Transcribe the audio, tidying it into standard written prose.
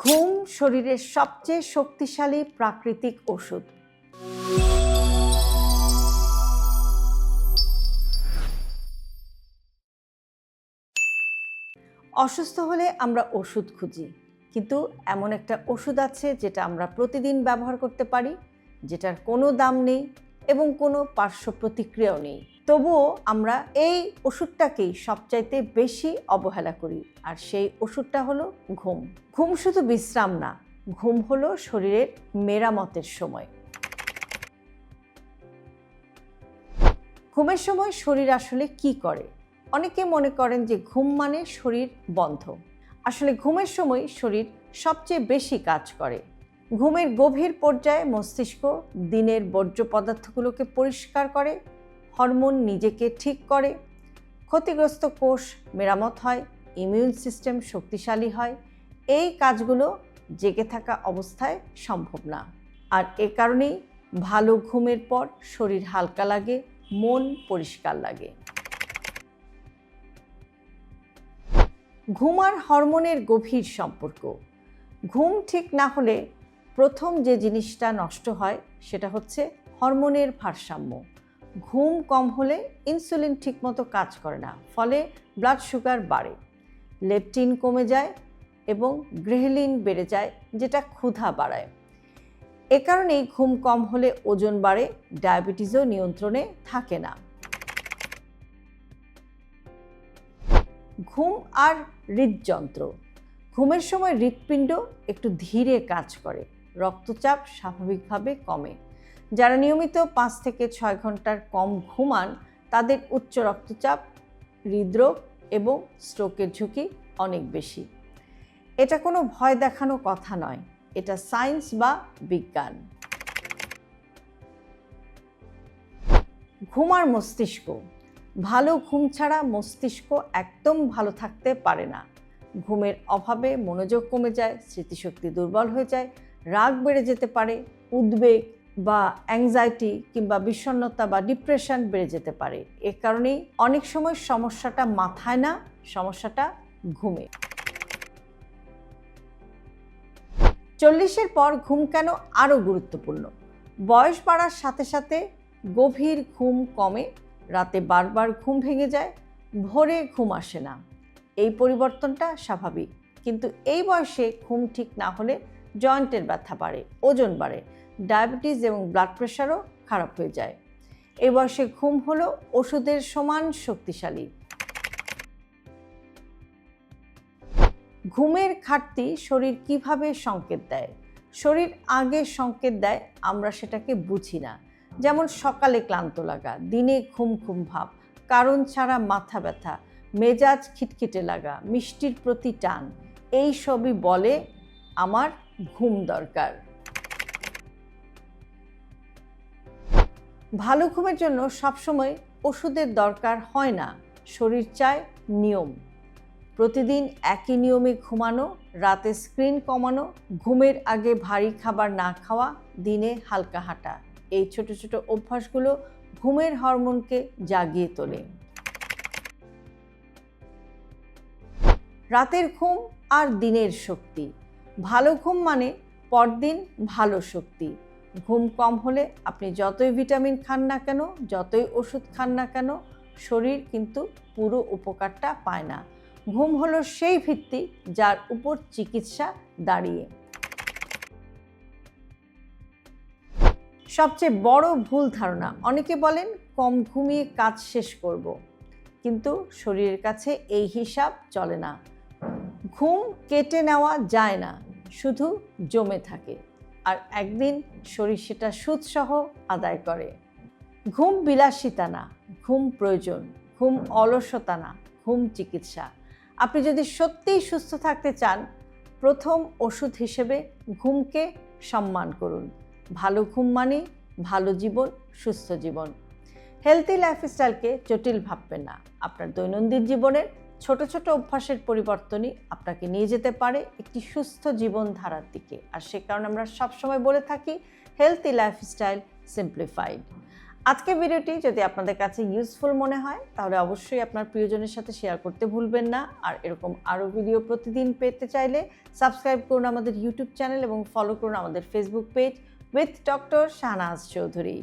ঘুম শরীরের সবচেয়ে শক্তিশালী প্রাকৃতিক ওষুধ। অসুস্থ হলে আমরা ওষুধ খুঁজি, কিন্তু এমন একটা ওষুধ আছে যেটা আমরা প্রতিদিন ব্যবহার করতে পারি, যেটার কোনো দাম নেই এবং কোনো পার্শ্ব প্রতিক্রিয়াও নেই। তবুও আমরা এই ওষুধটাকেই সবচাইতে বেশি অবহেলা করি, আর সেই ওষুধটা হলো ঘুম। ঘুম শুধু বিশ্রাম না, ঘুম হলো শরীরের মেরামতের সময়। ঘুমের সময় শরীর আসলে কি করে? অনেকে মনে করেন যে ঘুম মানে শরীর বন্ধ। আসলে ঘুমের সময় শরীর সবচেয়ে বেশি কাজ করে। ঘুমের গভীর পর্যায়ে মস্তিষ্ক দিনের বর্জ্য পদার্থগুলোকে পরিষ্কার করে, হরমোন নিজেকে ঠিক করে, ক্ষতিগ্রস্ত কোষ মেরামত হয়, ইমিউন সিস্টেম শক্তিশালী হয়। এই কাজগুলো জেগে থাকা অবস্থায় সম্ভব না। আর এ কারণেই ভালো ঘুমের পর শরীর হালকা লাগে, মন পরিষ্কার লাগে। ঘুম আর হরমোনের গভীর সম্পর্ক। ঘুম ঠিক না হলে প্রথম যে জিনিসটা নষ্ট হয় সেটা হচ্ছে হরমোনের ভারসাম্য। ঘুম কম হলে ইনসুলিন ঠিকমতো কাজ করে না, ফলে ব্লাড সুগার বাড়ে, লেপটিন কমে যায় এবং গ্রেহলিন বেড়ে যায়, যেটা ক্ষুধা বাড়ায়। এ কারণেই ঘুম কম হলে ওজন বাড়ে, ডায়াবেটিসও নিয়ন্ত্রণে থাকে না। ঘুম আর হৃদযন্ত্র। ঘুমের সময় হৃৎপিণ্ড একটু ধীরে কাজ করে, রক্তচাপ স্বাভাবিকভাবে কমে। যারা নিয়মিত 5 থেকে 6 ঘন্টার কম ঘুমান তাদের উচ্চ রক্তচাপ, হৃদরোগ এবং স্ট্রোকের ঝুঁকি অনেক বেশি। এটা কোনো ভয় দেখানো কথা নয়, এটা সায়েন্স বা বিজ্ঞান। ঘুম আর মস্তিষ্ক। ভালো ঘুম ছাড়া মস্তিষ্ক একদম ভালো থাকতে পারে না। ঘুমের অভাবে মনোযোগ কমে যায়, স্মৃতিশক্তি দুর্বল হয়ে যায়, রাগ বেড়ে যেতে পারে, উদ্বেগ বা অ্যাংজাইটি কিংবা বিষণ্ণতা বা ডিপ্রেশন বেড়ে যেতে পারে। এ কারণেই অনেক সময় সমস্যাটা মাথায় না, সমস্যাটা ঘুমে। 40-এর পর ঘুম কেন আরও গুরুত্বপূর্ণ? বয়স বাড়ার সাথে সাথে গভীর ঘুম কমে, রাতে বারবার ঘুম ভেঙে যায়, ভোরে ঘুম আসে না। এই পরিবর্তনটা স্বাভাবিক, কিন্তু এই বয়সে ঘুম ঠিক না হলে জয়েন্টের ব্যথা বাড়ে, ওজন বাড়ে, ডায়াবেটিস এবং ব্লাড প্রেশারও খারাপ হয়ে যায়। এই বয়সে ঘুম হলো ওষুধের সমান শক্তিশালী। ঘুমের ঘাটতি শরীর কিভাবে সংকেত দেয়? শরীর আগে সংকেত দেয়, আমরা সেটাকে বুঝি না। যেমন সকালে ক্লান্ত লাগা, দিনে ঘুম ঘুম ভাব, কারণ ছাড়া মাথা ব্যথা, মেজাজ খিটখিটে লাগা, মিষ্টির প্রতি টান। এই সবই বলে আমার ঘুম দরকার। ভালো ঘুমের জন্য সবসময় ওষুধের দরকার হয় না, শরীর চায় নিয়ম। প্রতিদিন একই নিয়মে ঘুমানো, রাতে স্ক্রিন কমানো, ঘুমের আগে ভারী খাবার না খাওয়া, দিনে হালকা হাঁটা। এই ছোট ছোট অভ্যাসগুলো ঘুমের হরমোনকে জাগিয়ে তোলে। রাতের ঘুম আর দিনের শক্তি। ভালো ঘুম মানে পরদিন ভালো শক্তি। ঘুম কম হলে আপনি যতই ভিটামিন খান না কেন, যতই ওষুধ খান না কেন, শরীর কিন্তু পুরো উপকারটা পায় না। ঘুম হলো সেই ভিত্তি যার উপর চিকিৎসা দাঁড়িয়ে। সবচেয়ে বড় ভুল ধারণা, অনেকে বলেন কম ঘুমিয়ে কাজ শেষ করব, কিন্তু শরীরের কাছে এই হিসাব চলে না। ঘুম কেটে নেওয়া যায় না, শুধু জমে থাকে, আর একদিন শরীর সেটা সুদসহ আদায় করে। ঘুম বিলাসিতা না, ঘুম প্রয়োজন। ঘুম অলসতা না, ঘুম চিকিৎসা। আপনি যদি সত্যিই সুস্থ থাকতে চান, প্রথম ওষুধ হিসেবে ঘুমকে সম্মান করুন। ভালো ঘুম মানে ভালো জীবন, সুস্থ জীবন। হেলথি লাইফস্টাইলকে জটিল ভাববেন না। আপনার দৈনন্দিন জীবনের ছোট ছোট অভ্যাসের পরিবর্তনই আপনাকে নিয়ে যেতে পারে একটি সুস্থ জীবনধারার দিকে। আর সে কারণে আমরা সবসময় বলে থাকি হেলথি লাইফস্টাইল সিম্পলিফাইড। আজকের ভিডিওটি যদি আপনাদের কাছে ইউজফুল মনে হয় তাহলে অবশ্যই আপনার প্রিয়জনের সাথে শেয়ার করতে ভুলবেন না। আর এরকম আরও ভিডিও প্রতিদিন পেতে চাইলে সাবস্ক্রাইব করুন আমাদের ইউটিউব চ্যানেল এবং ফলো করুন আমাদের Facebook page with doctor Shahnaz Chowdhury.